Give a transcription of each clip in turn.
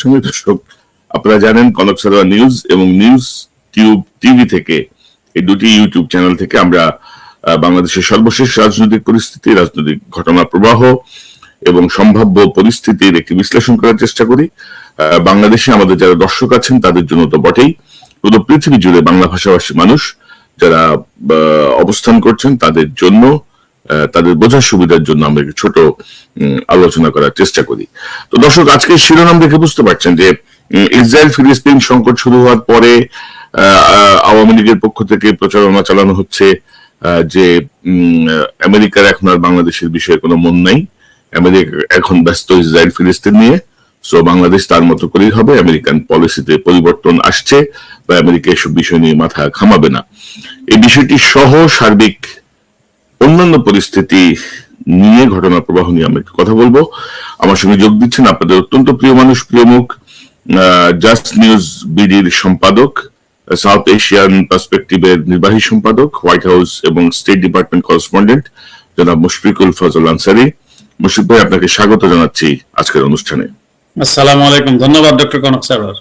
সঙ্গে। দর্শক, আপনারা জানেন কনক সারোয়ার নিউজ এবং নিউজ টিউব টিভি থেকে, এই দুটি ইউটিউব চ্যানেল থেকে আমরা বাংলাদেশের সর্বশেষ রাজনৈতিক পরিস্থিতি, রাজনৈতিক ঘটনা প্রবাহ এবং সম্ভাব্য পরিস্থিতির একটি বিশ্লেষণ করার চেষ্টা করি। বাংলাদেশে আমাদের যারা দর্শক আছেন তাদের জন্য তো বটেই, পুরো পৃথিবী জুড়ে বাংলা ভাষাভাষী মানুষ যারা অবস্থান করছেন তাদের জন্য, তাদের বোঝার সুবিধার জন্য আমরা একটু ছোট আলোচনা করার চেষ্টা করি। তো দর্শক, আজকে শিরোনাম দেখে বুঝতে পারছেন যে ইসরায়েল ফিলিস্তিন সংকট শুরু হওয়ার পরে আওয়ামী লীগের পক্ষ থেকে প্রচারণা চালানো হচ্ছে যে আমেরিকার এখন আর বাংলাদেশের বিষয়ে কোনো মন নাই, আমেরিকা এখন ব্যস্ত ইসরায়েল ফিলিস্তিন নিয়ে, সো বাংলাদেশ তার মতো করেই হবে, আমেরিকান পলিসিতে পরিবর্তন আসছে বা আমেরিকা এসব বিষয় নিয়ে মাথা ঘামাবে না। এই বিষয়টি সহ সার্বিক অন্যান্য পরিস্থিতি নিয়ে, ঘটনা প্রবাহ নিয়ে আমরা কথা বলবো। আমার সঙ্গে যোগ দিচ্ছেন আপনাদের অত্যন্ত প্রিয় মানুষ, প্রিয় মুখ, জাস্ট নিউজ বিডির সম্পাদক, সাউথ এশিয়ান পার্সপেক্টিভের নির্বাহী সম্পাদক, হোয়াইট হাউস এবং স্টেট ডিপার্টমেন্ট করেসপন্ডেন্ট জনাব মুশফিকুল ফজল আনসারী। মুশফিক ভাই, আপনাকে স্বাগত জানাচ্ছি আজকের অনুষ্ঠানে। আসসালামু আলাইকুম। ধন্যবাদ ডক্টর কনক সারোয়ার।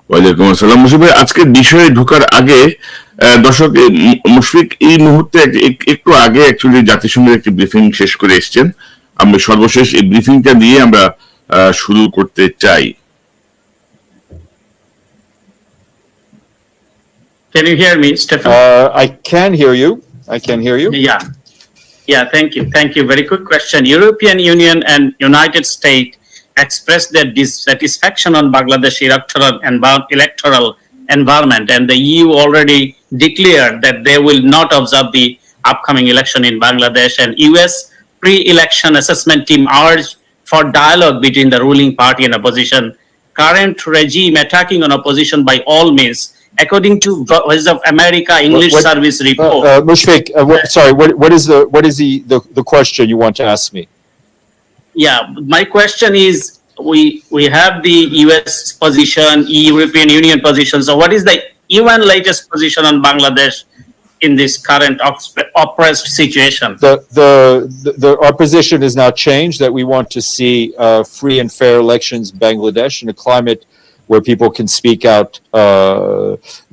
ওয়ালাইকুম আসসালাম। মুশফিক ভাই, আজকের বিষয়ে ঢোকার আগে দর্শক, মুশফিক এই মুহূর্তে একটু আগে অ্যাকচুয়ালি জাতিসংঘের একটি ব্রিফিং শেষ করে এসেছেন। আমরা সর্বশেষ এই ব্রিফিংটা দিয়ে আমরা শুরু করতে চাই। Can you hear me, Stefan? I can hear you. I can hear you. Yeah. Thank you. Very quick question. European Union and United States expressed their dissatisfaction on Bangladesh electoral environment, and the EU already declared that they will not observe the upcoming election in Bangladesh. And US pre-election assessment team urged for dialogue between the ruling party and opposition. Current regime attacking on opposition by all means, according to Voice of America English Service report. Mushfiq, sorry. What is the question you want to ask me? Yeah, my question is, we have the US position, European Union position. So what is the UN latest position on Bangladesh in this current oppressed situation? Our position has not changed, that we want to see free and fair elections in Bangladesh in a climate where people can speak out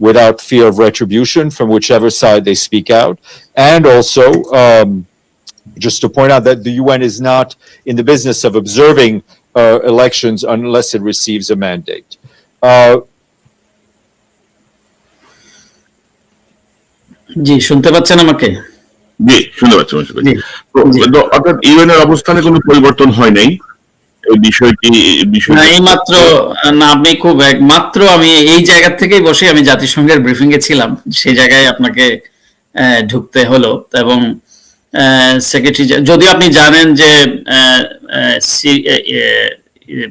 without fear of retribution from whichever side they speak out. And also, just to point out that the UN is not in the business of observing elections unless it receives a mandate. জি, শুনতে পাচ্ছেন আমাকে? জি, শুনতে পাচ্ছি। অর্থাৎ UN এর অবস্থানে কোনো পরিবর্তন হয় নাই এই বিষয়টি। আপনি খুব মাত্র, আমি এই জায়গা থেকেই বসে আমি জাতিসংঘের ব্রিফিং এ ছিলাম, সেই জায়গায় আপনাকে ঢুকতে হলো। এবং সেক্রেটারি, যদিও আপনি জানেন যে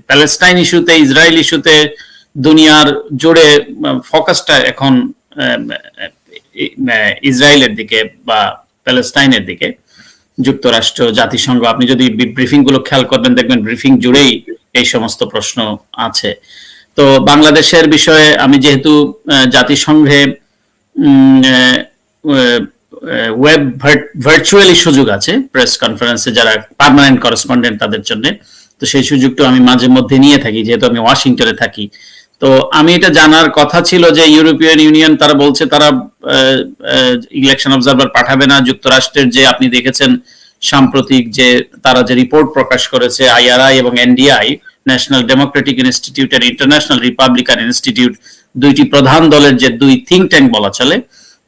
প্যালেস্টাইন ইস্যুতে, ইসরায়েল ইস্যুতে দুনিয়ার জুড়ে ফোকাসটা এখন ইসরায়েলের দিকে বা প্যালেস্টাইনের দিকে। যুক্তরাষ্ট্র, জাতিসংঘ, আপনি যদি ব্রিফিং গুলো খেয়াল করবেন দেখবেন ব্রিফিং জুড়েই এই সমস্ত প্রশ্ন আছে। তো বাংলাদেশের বিষয়ে আমি যেহেতু জাতিসংঘে ওয়েব ভার্চুয়ালি সুযোগ আছে, প্রেস কনফারেন্সে যারা পার্মানেন্ট করেসপন্ডেন্ট তাদের জন্য, তো সেই সুযোগটা আমি মাঝে মধ্যে নিয়ে থাকি যেহেতু আমি ওয়াশিংটনে থাকি। তো আমি এটা জানার কথা ছিল যে ইউরোপিয়ান ইউনিয়ন তারা বলছে তারা ইলেকশন অবজারভার পাঠাবে না। যুক্তরাষ্ট্রের যে আপনি দেখেছেন সাম্প্রতিক যে তারা যে রিপোর্ট প্রকাশ করেছে, IRI এবং NDI, national democratic institute and international republican institute, দুইটি প্রধান দলের যে দুই থিঙ্ক ট্যাঙ্ক বলা চলে,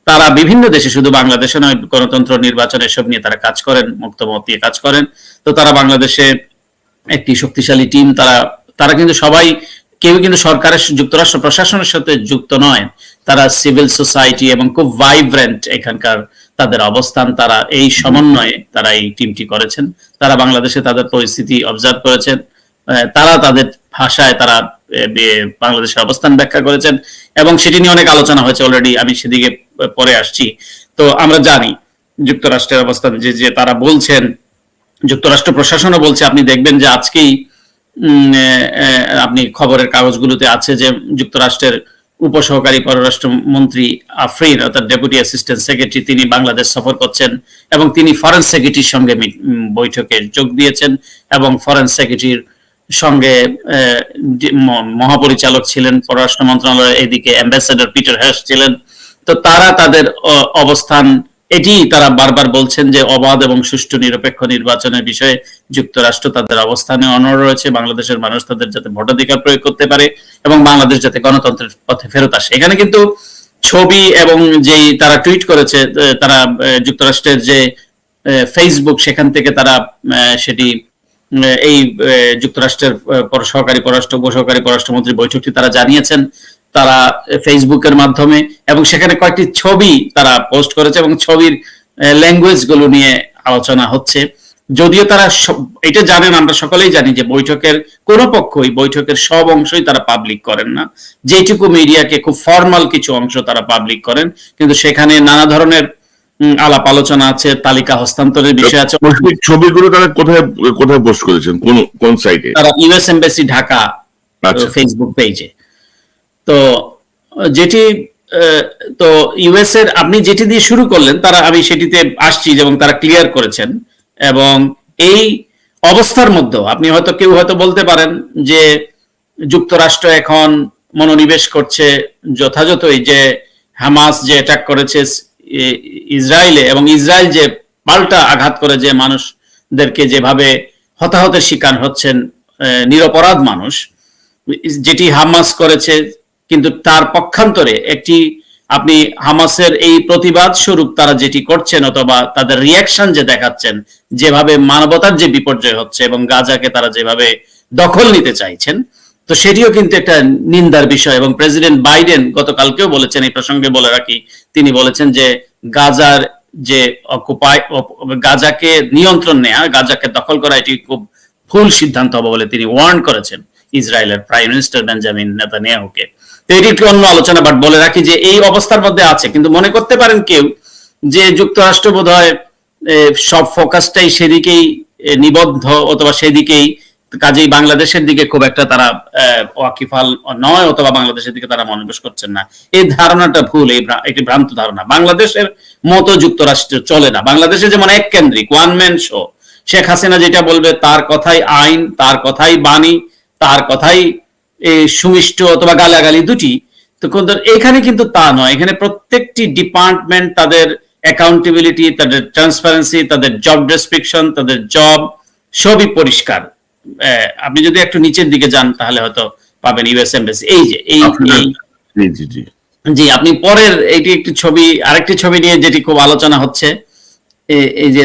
তারা বিভিন্ন দেশে, শুধু বাংলাদেশে নয়, গণতন্ত্র, নির্বাচন এসব নিয়ে তারা কাজ করেন, মুক্ত মত দিয়ে কাজ করেন। তো তারা বাংলাদেশে একটি শক্তিশালী টিম, তারা কিন্তু সবাই, কেউ কিন্তু সরকারের, যুক্তরাষ্ট্র প্রশাসনের সাথে যুক্ত নয়, তারা সিভিল সোসাইটি এবং খুব ভাইব্রেন্ট এখানকার তাদের অবস্থান, তারা এই সমন্বয়ে তারা এই টিমটি করেছেন। তারা বাংলাদেশে তাদের পরিস্থিতি অবজার্ভ করেছেন, তারা তাদের ভাষায় তারা বাংলাদেশের অবস্থান ব্যাখ্যা করেছেন এবং সেটি নিয়ে অনেক আলোচনা হয়েছে অলরেডি, আমি সেদিকে পরে আসছি। তো আমরা জানি যুক্তরাষ্ট্রের অবস্থান যে তারা বলছেন, যুক্তরাষ্ট্র প্রশাসনও বলছে, আপনি দেখবেন যে আজকেই আপনি খবরের কাগজগুলোতে আছে যে যুক্তরাষ্ট্রের উপসহকারী পররাষ্ট্রমন্ত্রী আফরিন, অর্থাৎ ডেপুটি অ্যাসিস্ট্যান্ট সেক্রেটারি, তিনি বাংলাদেশ সফর করছেন এবং তিনি ফরেন সেক্রেটারির সঙ্গে বৈঠকে যোগ দিয়েছেন এবং ফরেন সেক্রেটারির সঙ্গে মহাপরিচালক ছিলেন পররাষ্ট্র মন্ত্রণালয়ের, এদিকে অ্যাম্বাসেডর পিটার হ্যাশ ছিলেন। তো তারা তাদের অবস্থান এটি তারা বারবার বলছেন যে অবাধ এবং সুষ্ঠু নিরপেক্ষ নির্বাচনের বিষয়ে যুক্তরাষ্ট্র তাদের অবস্থানে অনড় রয়েছে, বাংলাদেশের মানুষ তাদের যাতে ভোটাধিকার প্রয়োগ করতে পারে এবং বাংলাদেশ যাতে গণতন্ত্রের পথে ফেরত আসে। এখানে কিন্তু ছবি এবং যেই তারা টুইট করেছে, তারা যুক্তরাষ্ট্রের যে ফেসবুক, সেখান থেকে তারা সেটি এই যুক্তরাষ্ট্রের সহকারী উপসহকারী পররাষ্ট্রমন্ত্রী বৈঠকটি তারা জানিয়েছেন তারা ফেসবুকের মাধ্যমে, এবং সেখানে কয়েকটি ছবি তারা পোস্ট করেছে এবং ছবির ল্যাঙ্গুয়েজ গুলো নিয়ে আলোচনা হচ্ছে। যদিও তারা এটা জানেন, আমরা সকলেই জানি যে বৈঠকের কোন পক্ষই বৈঠকের সব অংশই তারা পাবলিক করেন না, যেটুকু মিডিয়াকে খুব ফর্মাল কিছু অংশ তারা পাবলিক করেন, কিন্তু সেখানে নানা ধরনের আলাপ আলোচনা আছে, তালিকা হস্তান্তরের বিষয় আছে। ছবিগুলো তারা কোথায় কোথায় পোস্ট করেছেন, কোন সাইটে? তারা ইউএস এমবাসি ঢাকা ফেসবুক পেজে। তো যেটি তো ইউএস এর আপনি যেটি দিয়ে শুরু করলেন, তারা আমি সেটিতে আসছি, এবং তারা ক্লিয়ার করেছেন। এবং এই অবস্থার মধ্যে আপনি হয়তো কেউ হয়তো বলতে পারেন যে যুক্তরাষ্ট্র এখন মনোনিবেশ করছে যথাযথই যে হামাস যে অ্যাটাক করেছে ইসরায়েলে, এবং ইসরায়েল যে পাল্টা আঘাত করে যে মানুষদেরকে যেভাবে হতাহতের শিকার হচ্ছেন নিরপরাধ মানুষ, যেটি হামাস করেছে, কিন্তু তার পক্ষান্তরে একটি আপনি হামাসের এই প্রতিবাদ স্বরূপ তারা যেটি করছেন অথবা তাদের রিয়াকশন যে দেখাচ্ছেন, যেভাবে মানবতার যে বিপর্যয় হচ্ছে এবং গাজাকে তারা যেভাবে দখল নিতে চাইছেন, তো সেটিও কিন্তু একটা নিন্দার বিষয়। এবং প্রেসিডেন্ট বাইডেন গতকালকেও বলেছেন, এই প্রসঙ্গে বলে রাখি, তিনি বলেছেন যে গাজার যে গাজাকে নিয়ন্ত্রণ নেওয়া, গাজাকে দখল করা এটি খুব ভুল সিদ্ধান্ত হবে বলে তিনি ওয়ার্ন করেছেন ইসরায়েলের প্রাইম মিনিস্টার বেঞ্জামিন নেতানিয়াহুকে। তো এটি একটু অন্য আলোচনা, বাট বলে রাখি যে এই অবস্থার মধ্যে আছে। কিন্তু মনে করতে পারেন কেউ যে যুক্তরাষ্ট্র বোধহয় সব ফোকাসটাই সেদিকেই নিবদ্ধ, অথবা সেদিকেই, কাজেই বাংলাদেশের দিকে খুব একটা তারা ওয়াকিফাল নয়, অথবা বাংলাদেশের দিকে তারা মনোনিবেশ করছেন না। এই ধারণাটা ভুল, একটি ভ্রান্ত ধারণা। বাংলাদেশের মতো যুক্তরাষ্ট্র চলে না। বাংলাদেশে যেমন এক কেন্দ্রিক, one man show, Sheikh Hasina যেটা বলবে তার কথাই আইন, তার কথাই বাণী, তার কথাই সুমিষ্ট অথবা গালাগালি দুটি। তো এখানে কিন্তু তা নয়। এখানে প্রত্যেকটি ডিপার্টমেন্ট তাদের অ্যাকাউন্টেবিলিটি, তাদের ট্রান্সপারেন্সি, তাদের জব ডেসক্রিপশন, তাদের জব সবই পরিষ্কার। আপনি যদি একটু নিচের দিকে যান তাহলে হয়তো পাবেন ইউএস এমবাসি। এই যে জি, আপনি পরের এইটি একটি ছবি, আরেকটি ছবি নিয়ে যেটি খুব আলোচনা হচ্ছে, এই যে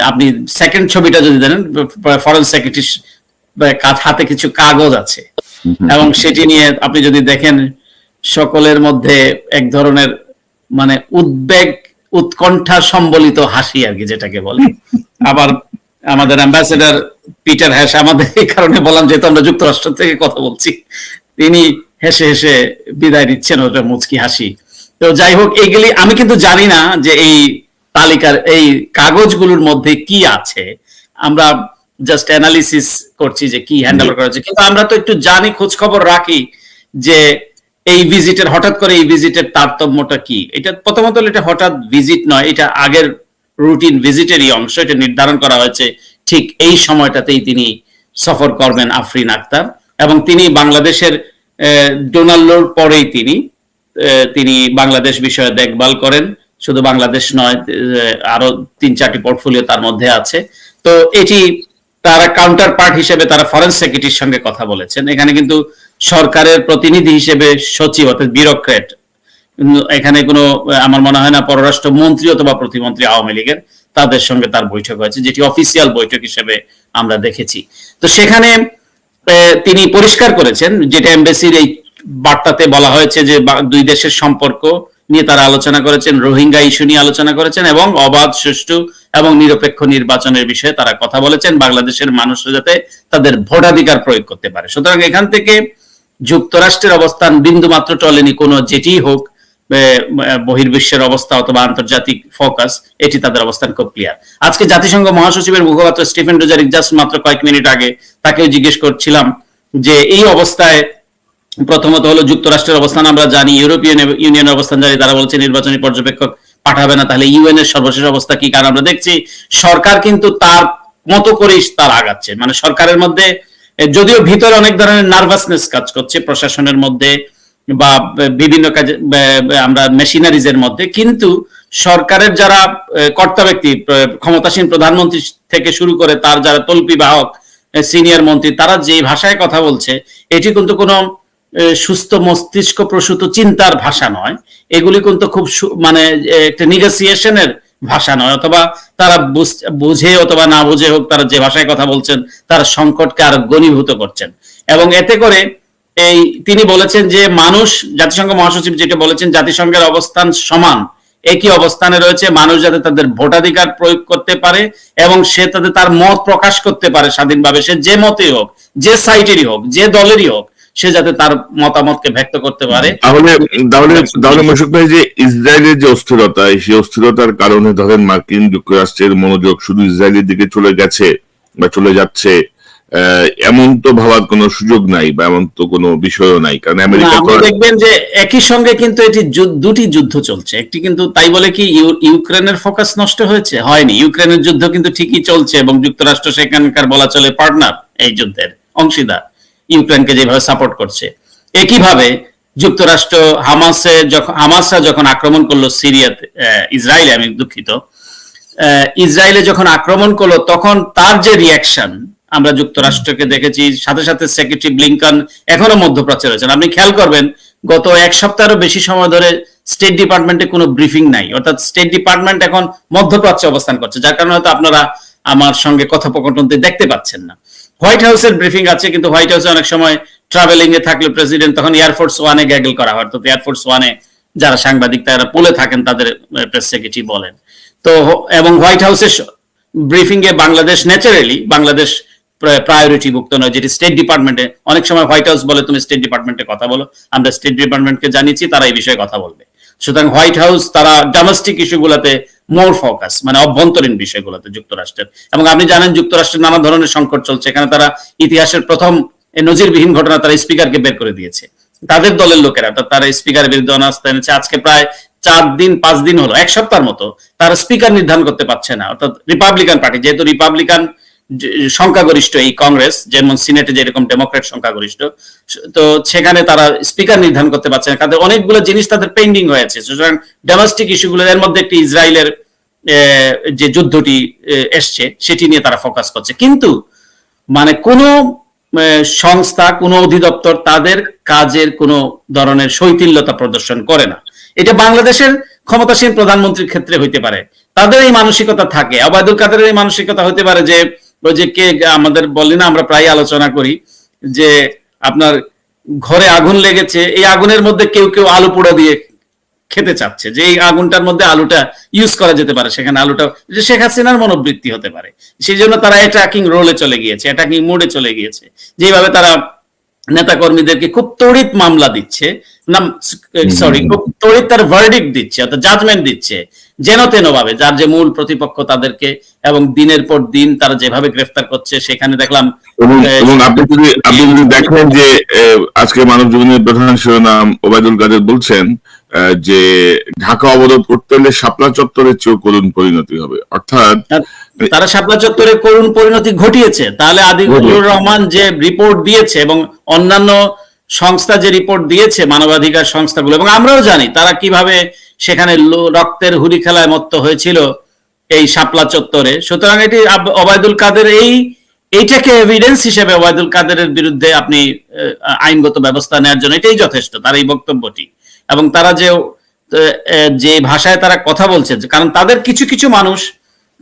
আপনি সেকেন্ড ছবিটা যদি দেন, ফরেন সেক্রেটারি হাতে কিছু কাগজ আছে, এবং সেটি নিয়ে আপনি যদি দেখেন সকলের মধ্যে এক ধরনের মানে উদ্বেগ, উৎকণ্ঠা সম্বলিত হাসি আর কি, যেটাকে বলে। আবার আমাদের অ্যাম্বাসেডর পিটার হ্যাশ, আমাদের এই কারণে বললাম যেহেতু আমরা যুক্তরাষ্ট্র থেকে কথা বলছি, তিনি হেসে হেসে বিদায় দিচ্ছেন, ওটা মুচকি হাসি। তো যাই হোক, এইগুলি আমি কিন্তু জানি না যে এই তালিকার এই কাগজগুলোর মধ্যে কি আছে, আমরা জাস্ট অ্যানালিসিস করছি যে কি হ্যান্ডেল করা হচ্ছে। কিন্তু আমরা তো একটু জানি, খোঁজ খবর রাখি যে এই ভিজিটের, হঠাৎ করে এই ভিজিটের তারতম্যটা কি। এটা প্রথমত এটা হঠাৎ ভিজিট নয়, এটা আগের রুটিন ভিজিটেরই অংশ। এটা নির্ধারণ করা হয়েছে ঠিক এই সময়টাতেই তিনি সফর করবেন, আফরিন আক্তার, এবং তিনি বাংলাদেশের ডোনাল্ডোর পরেই তিনি বাংলাদেশ বিষয়ে দেখভাল করেন। শুধু বাংলাদেশ নয়, আরো 3-4টি পোর্টফোলিও তার মধ্যে আছে। তো এটি তারা কাউন্টার পার্ট হিসেবে তারা ফরেন সেক্রেটারির সঙ্গে কথা বলেছেন। এখানে কিন্তু সরকারের প্রতিনিধি হিসেবে সচিব অর্থাৎ ব্যুরোক্রেট, এখানে কোনো আমার মনে হয় না পররাষ্ট্র মন্ত্রী অথবা প্রতিমন্ত্রী আওয়ামী লীগের, তাদের সঙ্গে তার বৈঠক হয়েছে, যেটি অফিসিয়াল বৈঠক হিসেবে আমরা দেখেছি। তো সেখানে তিনি পরিষ্কার করেছেন, যেটা এমবাসির এই বার্তাতে বলা হয়েছে, যে দুই দেশের সম্পর্ক নিয়ে তারা আলোচনা করেছেন, রোহিঙ্গা ইস্যু নিয়ে আলোচনা করেছেন, এবং অবাধ, সুষ্ঠু এবং নিরপেক্ষ নির্বাচনের বিষয়ে তারা কথা বলেছেন, বাংলাদেশের মানুষরা যাতে তাদের ভোটাধিকার প্রয়োগ করতে পারে। সুতরাং এখান থেকে যুক্তরাষ্ট্রের অবস্থান বিন্দুমাত্র টলেনি। কোনো যেটি হোক, বহির্বিশ্বের অবস্থা অথবা আন্তর্জাতিক ফোকাস, এটি তাদের অবস্থান খুব ক্লিয়ার। আজকে জাতিসংঘ মহাসচিবের মুখপাত্র স্টিফেন ডুজারিক জাস্ট মাত্র কয়েক মিনিট আগে তাকে জিজ্ঞেস করছিলাম যে এই অবস্থায় প্রথমত হলো যুক্তরাষ্ট্রের অবস্থান আমরা জানি, ইউরোপিয়ান ইউনিয়নের অবস্থান জানি, তারা বলছে নির্বাচনী পর্যবেক্ষক পাঠাবে না, তাহলে ইউএন এর সর্বশেষ অবস্থা কি? কারণ আমরা দেখছি সরকার কিন্তু তার মতো করেই তারা আগাচ্ছে। মানে সরকারের মধ্যে যদিও ভিতরে অনেক ধরনের নার্ভাসনেস কাজ করছে প্রশাসনের মধ্যে বা বিভিন্ন কাজে আমরা মেশিনারিজ এর মধ্যে, কিন্তু সরকারের যারা কর্তা ব্যক্তি, ক্ষমতাসীন প্রধানমন্ত্রী থেকে শুরু করে তার যারা তল্পি বাহক সিনিয়র মন্ত্রী, তারা যে ভাষায় কথা বলছে এটি কিন্তু কোনো সুস্থ মস্তিষ্ক প্রসূত চিন্তার ভাষা নয়। এগুলি কিন্তু খুব মানে একটা নিগোসিয়েশনের ভাষা নয়, অথবা তারা বুঝে অথবা না বুঝে হোক তারা যে ভাষায় কথা বলছেন তারা সংকটকে আরো ঘনীভূত করছেন। এবং এতে করে এই তিনি বলেছেন যে মানুষ, জাতিসংঘ মহাসচিব যেটা বলেছেন, জাতিসংঘের অবস্থান সমান, একই অবস্থানে রয়েছে, মানুষ যাতে তাদের ভোটাধিকার প্রয়োগ করতে পারে এবং সে তার মত প্রকাশ করতে পারে স্বাধীনভাবে, সে যে মতেই হোক, যে সাইটেরই হোক, যে দলেরই হোক, সে যাতে তার মতামতকে ব্যক্ত করতে পারে। তাহলে মশক ভাই, যে ইসরায়েলের যে অস্থিরতা, সেই অস্থিরতার কারণে ধরেন মার্কিন যুক্তরাষ্ট্রের মনোযোগ শুধু ইসরায়েলের দিকে চলে গেছে বা চলে যাচ্ছে, এমন তো ভাবার কোনো সুযোগ নাই বা এমন তো কোনো বিষয়ও নাই, কারণ আমেরিকা দেখবেন যে একই সঙ্গে কিন্তু এটি দুটি যুদ্ধ চলছে। একটি কিন্তু তাই বলে কি ইউক্রেনের ফোকাস নষ্ট হয়েছে? হয়নি। ইউক্রেনের যুদ্ধ কিন্তু ঠিকই চলছে এবং যুক্তরাষ্ট্র সেখানকার বলা চলে পার্টনার, এই যুদ্ধের অংশীদার, ইউক্রেনকে যেভাবে সাপোর্ট করছে। একইভাবে যুক্তরাষ্ট্র হামাসরা যখন আক্রমণ করলো সিরিয়াতে, ইসরায়েলে, আমি দুঃখিত, ইসরায়েলে যখন আক্রমণ করলো তখন তার যে রিয়াকশন আমরা যুক্তরাষ্ট্রকে দেখেছি, সাথে সাথে সেক্রেটারি ব্লিংকন এখনো মধ্যপ্রাচ্যে রয়েছেন। আপনি খেয়াল করবেন গত এক সপ্তাহেরও বেশি সময় ধরে স্টেট ডিপার্টমেন্টে কোনো ব্রিফিং নাই, অর্থাৎ স্টেট ডিপার্টমেন্ট এখন মধ্যপ্রাচ্যে অবস্থান করছে, যার কারণে হয়তো আপনারা আমার সঙ্গে কথোপকথনতে দেখতে পাচ্ছেন না। হোয়াইট হাউসের ব্রিফিং আছে, কিন্তু হোয়াইট হাউসে অনেক সময় ট্রাভেলিং এ থাকলে প্রেসিডেন্ট তখন এয়ারফোর্স ওয়ানে গ্যাগল করা হয়, অর্থাৎ এয়ারফোর্স ওয়ানে যারা সাংবাদিক তারা পুলে থাকেন তাদের প্রেস সেক্রেটারি বলেন তো। এবং হোয়াইট হাউসের ব্রিফিং এ বাংলাদেশ ন্যাচারালি বাংলাদেশ প্রায়োরিটি ভুক্ত নয়, যেটি স্টেট ডিপার্টমেন্টে অনেক সময় হোয়াইট হাউস বলে তুমি স্টেট ডিপার্টমেন্টে কথা বলো, আমরা স্টেট ডিপার্টমেন্টকে জানিয়েছি, তারা এই বিষয়ে কথা বলবে। সুতরাং হোয়াইট হাউস তারা ডোমেস্টিক ইস্যুগুলোতে মোর ফোকাস, মানে অভ্যন্তরীণ বিষয়গুলোতে যুক্তরাষ্ট্রের। এবং আপনি জানেন যুক্তরাষ্ট্রের নানা ধরনের সংকট চলছে, এখানে তারা ইতিহাসের প্রথম নজিরবিহীন ঘটনা, তারা স্পিকারকে বের করে দিয়েছে, তাদের দলের লোকেরা, তারা স্পিকারের বিরুদ্ধে অনাস্থা এনেছে। আজকে প্রায় 4-5 দিন হলো, এক সপ্তাহের মতো তারা স্পিকার নির্ধারণ করতে পারছে না, অর্থাৎ রিপাবলিকান পার্টি, যেহেতু রিপাবলিকান সংখ্যাগরিষ্ঠ এই কংগ্রেস, যেমন সিনেটে যেরকম ডেমোক্রেট সংখ্যাগরিষ্ঠ, তো সেখানে তারা স্পিকার নির্ধারণ করতে পারছে না, তাদের অনেকগুলো জিনিস তাদের পেন্ডিং হয়েছে। সুতরাং ডোমেস্টিক ইস্যুগুলো, এর মধ্যে একটি ইসরায়েলের যে যুদ্ধটি এসছে সেটি নিয়ে তারা ফোকাস করছে। কিন্তু মানে কোনো সংস্থা, কোনো অধিদপ্তর তাদের কাজের কোনো ধরনের শৈথিল্যতা প্রদর্শন করে না। এটা বাংলাদেশের ক্ষমতাসীন প্রধানমন্ত্রীর ক্ষেত্রে হইতে পারে, তাদের এই মানসিকতা থাকে। ওবায়দুল কাদেরের এই মানসিকতা হতে পারে যে ওই যে কে আমাদের বলি না, আমরা প্রায় আলোচনা করি যে আপনার ঘরে আগুন লেগেছে, এই আগুনের মধ্যে কেউ কেউ আলু পোড়া দিয়ে খেতে চাচ্ছে, যে এই আগুনটার মধ্যে আলুটা ইউজ করা যেতে পারে, সেখানে আলুটা, যে শেখ হাসিনার মনোবৃত্তি হতে পারে। সেই জন্য তারা অ্যাটাকিং রোলে চলে গিয়েছে, অ্যাটাকিং মোডে চলে গিয়েছে, যেভাবে তারা নেতা কর্মীদেরকে খুব তড়িৎ মামলা দিচ্ছে, খুব তড়িৎ তার ভার্ডিক্ট দিচ্ছে, অর্থাৎ জাজমেন্ট দিচ্ছে যেন তেন ভাবে, যার যে মূল প্রতিপক্ষ তাদেরকে, এবং দিনের পর দিন তারা যেভাবে গ্রেফতার করছে। সেখানে দেখলাম, এবং আপনি যদি দেখেন যে আজকে মানব জীবনের প্রধান শিরোনাম ওবায়দুল কাদের বলছেন যে ঢাকা অবরোধ করতে হলে শাপলা চত্বরের চেয়েও করুণ পরিণতি হবে, অর্থাৎ তারা শাপলা চত্বরে করুণ পরিণতি ঘটিয়েছে। তাহলে আদিকুর রহমান যে রিপোর্ট দিয়েছে এবং অন্যান্য সংস্থা যে রিপোর্ট দিয়েছে, মানবাধিকার সংস্থাগুলো, এবং আমরাও জানি তারা কিভাবে সেখানে রক্তের হুরি খেলায় মত্ত হয়েছিল এই শাপলা চত্বরে। সুতরাং এটি ওবায়দুল কাদের এইটাকে এভিডেন্স হিসেবে ওবায়দুল কাদেরের বিরুদ্ধে আপনি আইনগত ব্যবস্থা নেওয়ার জন্য এটাই যথেষ্ট, তার এই বক্তব্যটি। এবং তারা যে ভাষায় তারা কথা বলছে, কারণ তাদের কিছু কিছু মানুষ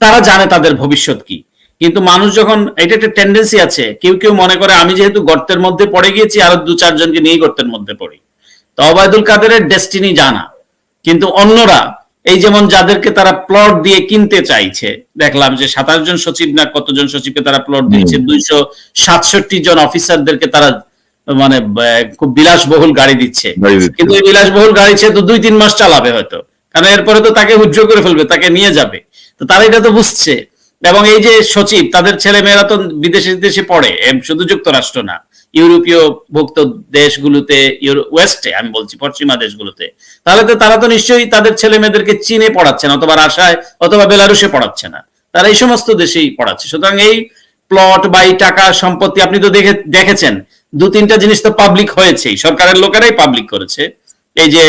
তারা জানে তাদের ভবিষ্যৎ কি, কিন্তু মানুষ যখন, এটা একটা টেন্ডেন্সি আছে, কেউ কেউ মনে করে আমি যেহেতু গর্তের মধ্যে পড়ে গিয়েছি আরো 2-4 জনকে নিয়ে গর্তের মধ্যে পড়ি। তো ওবায়দুল কাদেরের ডেস্টিনি জানা, কিন্তু অন্যরা এই যেমন যাদেরকে তারা প্লট দিয়ে কিনতে চাইছে, দেখলাম যে 27 জন সচিব না কতজন সচিবকে তারা প্লট দিচ্ছে, 267 জন অফিসারদেরকে তারা মানে খুব বিলাসবহুল গাড়ি দিচ্ছে, কিন্তু এই বিলাসবহুল গাড়ি সে তো 2-3 মাস চালাবে হয়তো, কারণ এরপরে তো তাকে উজ্জ্বল করে ফেলবে, তাকে নিয়ে যাবে। তো তারা এটা তো বুঝছে। এবং এই যে সচিব, তাদের ছেলে মেয়েরা তো বিদেশে পড়ে, শুধু যুক্তরাষ্ট্র না, ইউরোপীয় ভুক্ত দেশগুলোতে, ওয়েস্টে আমি বলছি, পশ্চিমা দেশগুলোতে, তাহলে তো তারা তো নিশ্চয়ই তাদের ছেলে মেয়েদেরকে চীনে পড়াচ্ছে না, অথবা রাশিয়ায় অথবা বেলারুশে পড়াচ্ছে না, তারা এই সমস্ত দেশেই পড়াচ্ছে। সুতরাং এই প্লট বা এই টাকা সম্পত্তি আপনি তো দেখেছেন 2-3টা জিনিস তো পাবলিক হয়েছেই, সরকারের লোকেরাই পাবলিক করেছে। এই যে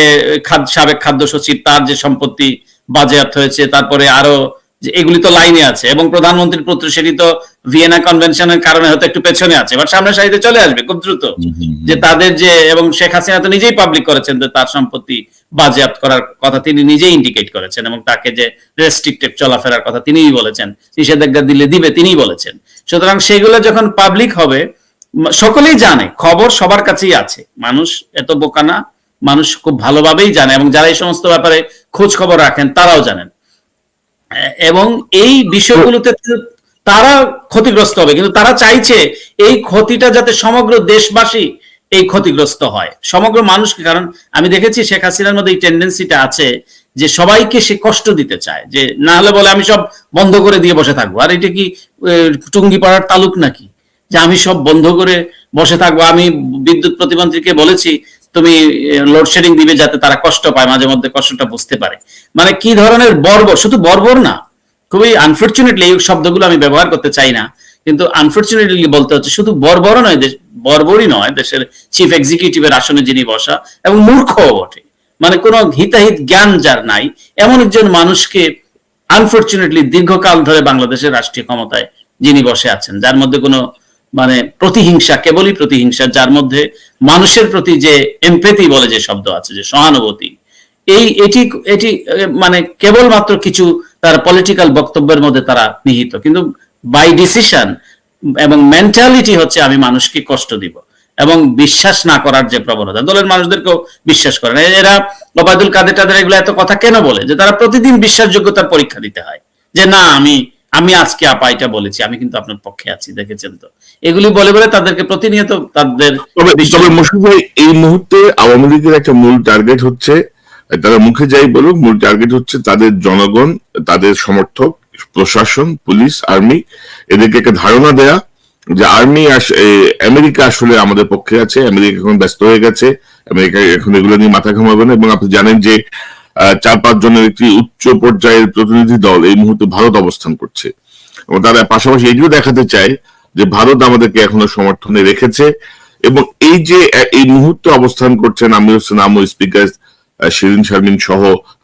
সাবেক খাদ্য সচিব তার যে সম্পত্তি বাজেয়াপ্ত হয়েছে, তারপরে আরো এগুলি তো লাইনে আছে, এবং প্রধানমন্ত্রীর পুত্র সেটি তো ভিয়েনা কনভেনশনের কারণে হয়তো একটু পেছনে আছে, বাট সামনের সারিতে চলে আসবে খুব দ্রুত। যে তাদের যে, এবং শেখ হাসিনা তো নিজেই পাবলিক করেছেন যে তার সম্পত্তি বাজেয়াপ্ত করার কথা তিনি নিজেই ইন্ডিকেট করেছেন, এবং তাকে যে রেস্ট্রিক্টেড চলাফেরার কথা তিনিই বলেছেন, নিষেধাজ্ঞা দিবে তিনিই বলেছেন। সুতরাং সেগুলো যখন পাবলিক হবে, সকলেই জানে, খবর সবার কাছেই আছে, মানুষ এত বোকা না, মানুষ খুব ভালোভাবেই জানে, এবং যারা এই সমস্ত ব্যাপারে খোঁজ খবর রাখেন তারাও জানেন। এবং এই বিষয়গুলোতে তারা ক্ষতিগ্রস্ত হবে, কিন্তু তারা চাইছে এই ক্ষতিটা যাতে সমগ্র দেশবাসী এই ক্ষতিগ্রস্ত হয়, সমগ্র মানুষকে। কারণ আমি দেখেছি শেখ হাসিনার মধ্যে এই টেন্ডেন্সিটা আছে যে সবাইকে সে কষ্ট দিতে চায়, যে না হলে বলে আমি সব বন্ধ করে দিয়ে বসে থাকবো। আর এটা কি টুঙ্গিপাড়ার তালুক নাকি যে আমি সব বন্ধ করে বসে থাকবো? আমি বিদ্যুৎ প্রতিমন্ত্রীকে বলেছি তুমি লোডশেডিং দিবে যাতে তারা কষ্ট পায়, মাঝে মধ্যে কষ্টটা বুঝতে পারে। মানে কি ধরনের বর্বর, শুধু বর্বর না, খুবই আনফরচুনেটলি, এই শব্দগুলো আমি ব্যবহার করতে চাই না, কিন্তু আনফরচুনেটলি বলতে হচ্ছে, শুধু বর্বর নয়, বর্বরই নয়, দেশের চিফ এক্সিকিউটিভের আসনে যিনি বসা, এবং মূর্খও বটে, মানে কোনো হিতাহিত জ্ঞান যার নাই, এমন একজন মানুষকে আনফরচুনেটলি দীর্ঘকাল ধরে বাংলাদেশের রাষ্ট্রীয় ক্ষমতায় যিনি বসে আছেন, যার মধ্যে কোনো মানে প্রতিহিংসা, কেবলই প্রতিহিংসা, যার মধ্যে মানুষের প্রতি যে এমপ্যাথি বলে যে শব্দ আছে, যে সহানুভূতি, এটি মানে কেবলমাত্র কিছু তার পলিটিক্যাল বক্তব্যের মধ্যে তারা নিহিত, কিন্তু বাই ডিসিশন এবং মেন্টালিটি হচ্ছে আমি মানুষকে কষ্ট দিব, এবং বিশ্বাস না করার যে প্রবণতা, দলের মানুষদেরকেও বিশ্বাস করে না। এরা ওবায়দুল কাদের টাদের এগুলো এত কথা কেন বলে? যে তারা প্রতিদিন বিশ্বাসযোগ্যতার পরীক্ষা দিতে হয়, যে না আমি আজকে আপা এটা বলেছি, আমি কিন্তু আপনার পক্ষে আছি, দেখেছেন তো, এগুলি বলে বলে তাদেরকে প্রতিনিয়ত তাদের। তবে মুশফিক ভাই, এই মুহূর্তে আওয়ামী লীগের একটা মূল টার্গেট হচ্ছে, তারা মুখে যাই বলুক, মূল টার্গেট হচ্ছে তাদের জনগণ, তাদের সমর্থক, প্রশাসন, পুলিশ, আর্মি, এদেরকে একটা ধারণা দেয়া যে আমেরিকা আসলে আমাদের পক্ষে আছে, আমেরিকা এখন ব্যস্ত হয়ে গেছে, আমেরিকা এখন এগুলো নিয়ে মাথা ঘামাবে না। এবং আপনি জানেন যে 4-5 জনের একটি উচ্চ পর্যায়ের প্রতিনিধি দল এই মুহূর্তে ভারত অবস্থান করছে, এবং তারা পাশাপাশি এটিও দেখাতে চায় যে ভারত আমাদেরকে এখনো সমর্থনে রেখেছে। এবং এই যে এই মুহূর্তে অবস্থান করছেন আমির হোসেন আমু, স্পিকার শিরিন শারমিন সহ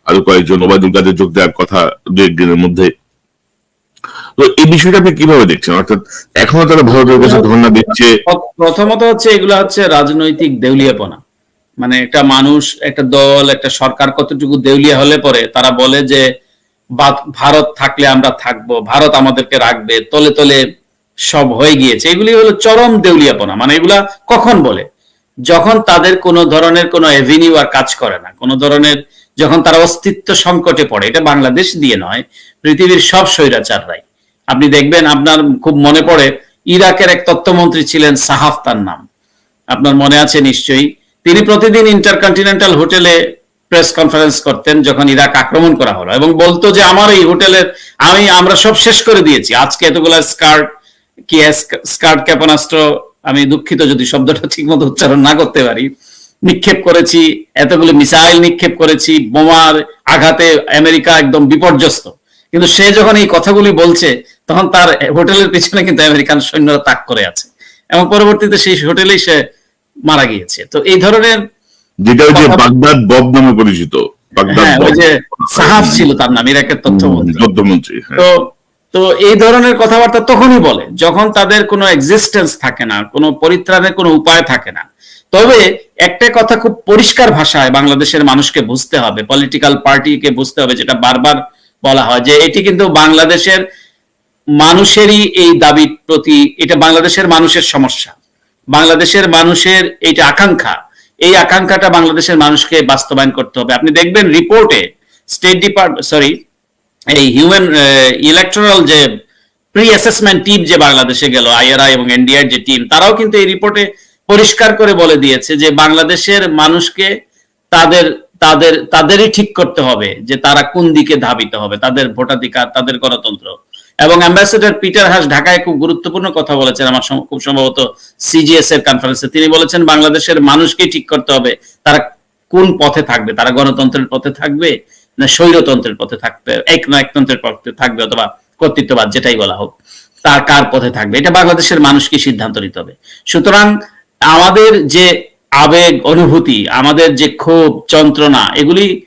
আরো কয়েকজন, ওবায়দুল কাদের যোগ দেওয়ার কথা 2-1 দিনের মধ্যে। তো এই বিষয়টা আপনি কিভাবে দেখছেন? অর্থাৎ এখনো তারা ভারতের কাছে ধর্ণা দিচ্ছে। প্রথমত হচ্ছে এগুলো হচ্ছে রাজনৈতিক দেউলিয়াপনা। মানে একটা মানুষ, একটা দল, একটা সরকার কতটুকু দেউলিয়া হলে পরে তারা বলে যে ভারত থাকলে আমরা থাকবো, ভারত আমাদেরকে রাখবে, তলে তলে সব হয়ে গিয়েছে। এগুলি হলো চরম দেউলিয়াপনা। মানে এগুলা কখন বলে? যখন তাদের কোনো ধরনের কোনো এভিনিউ আর কাজ করে না, কোনো ধরনের, যখন তারা অস্তিত্ব সংকটে পড়ে। এটা বাংলাদেশ দিয়ে নয়, পৃথিবীর সব স্বৈরাচাররাই। আপনি দেখবেন, আপনার খুব মনে পড়ে, ইরাকের এক তথ্যমন্ত্রী ছিলেন সাহাফ, তার নাম আপনার মনে আছে নিশ্চয়ই। তিনি প্রতিদিন ইন্টারকন্টিনেন্টাল হোটেলে প্রেস কনফারেন্স করতেন যখন ইরাক আক্রমণ করা হলো, এবং বলতো যে আমার এই হোটেলের আমরা সব শেষ করে দিয়েছি, আজকে এতগুলা স্কার্ট ক্ষেপণাস্ত্র, আমি দুঃখিত যদি শব্দটা ঠিক মতো উচ্চারণ না করতে পারি, নিক্ষেপ করেছি, এতগুলো মিসাইল নিক্ষেপ করেছি, বোমার আঘাতে আমেরিকা একদম বিপর্যস্ত। কিন্তু সে যখন এই কথাগুলি বলছে, তখন তার হোটেলের পিছনে কিন্তু আমেরিকান সৈন্যরা তাক করে আছে, এবং পরবর্তীতে সেই হোটেলেই সে মারা গিয়েছে। তো এই ধরনের, যেটা ওই যে বাগদাদ বব নামে পরিচিত, ওই যে সাহাফ ছিল তার নাম, ইরাকের তথ্যমন্ত্রী। তো এই ধরনের কথাবার্তা তখনই বলে যখন তাদের কোনো এক্সিস্টেন্স থাকে না, কোনো পরিত্রাণের কোনো উপায় থাকে না। তবে একটা কথা খুব পরিষ্কার ভাষায় বাংলাদেশের মানুষকে বুঝতে হবে, পলিটিক্যাল পার্টিকে বুঝতে হবে, যেটা বারবার বলা হয় যে এটি কিন্তু বাংলাদেশের মানুষেরই এই দাবির প্রতি, এটা বাংলাদেশের মানুষের সমস্যা, বাংলাদেশের মানুষের এইটা আকাঙ্ক্ষা, এই আকাঙ্ক্ষাটা বাংলাদেশের মানুষকে বাস্তবায়ন করতে হবে। আপনি দেখবেন রিপোর্টে স্টেট ডিপার্টমেন্ট, এই হিউম্যান ইলেকট্রাল যে প্রি অ্যাসেসমেন্ট টিম যে বাংলাদেশে গেল, আইআরআই এবং এনডিআর যে টিম, তারাও কিন্তু এই রিপোর্টে পরিষ্কার করে বলে দিয়েছে যে বাংলাদেশের মানুষকে তাদেরই ঠিক করতে হবে যে তারা কোন দিকে ধাবিত হবে, তাদের ভোটাধিকার, তাদের গণতন্ত্র। এবং অ্যাম্বাসেডর পিটার হাস ঢাকায় খুব গুরুত্বপূর্ণ কথা বলেছেন, আমার খুব সম্ভবত সিজিএস এর কনফারেন্সে। তিনি বলেছেন বাংলাদেশের মানুষকেই ঠিক করতে হবে তারা কোন পথে থাকবে, তারা গণতন্ত্রের পথে থাকবে না স্বৈরতন্ত্রের পথে থাকবে, একতন্ত্রের পথে থাকবে, অথবা কর্তৃত্ববাদ যেটাই বলা হোক, তার কার পথে থাকবে, এটা বাংলাদেশের মানুষকে সিদ্ধান্ত নিতে হবে। সুতরাং আমাদের যে আবেগ অনুভূতি, আমাদের যে ক্ষোভ যন্ত্রণা, এগুলি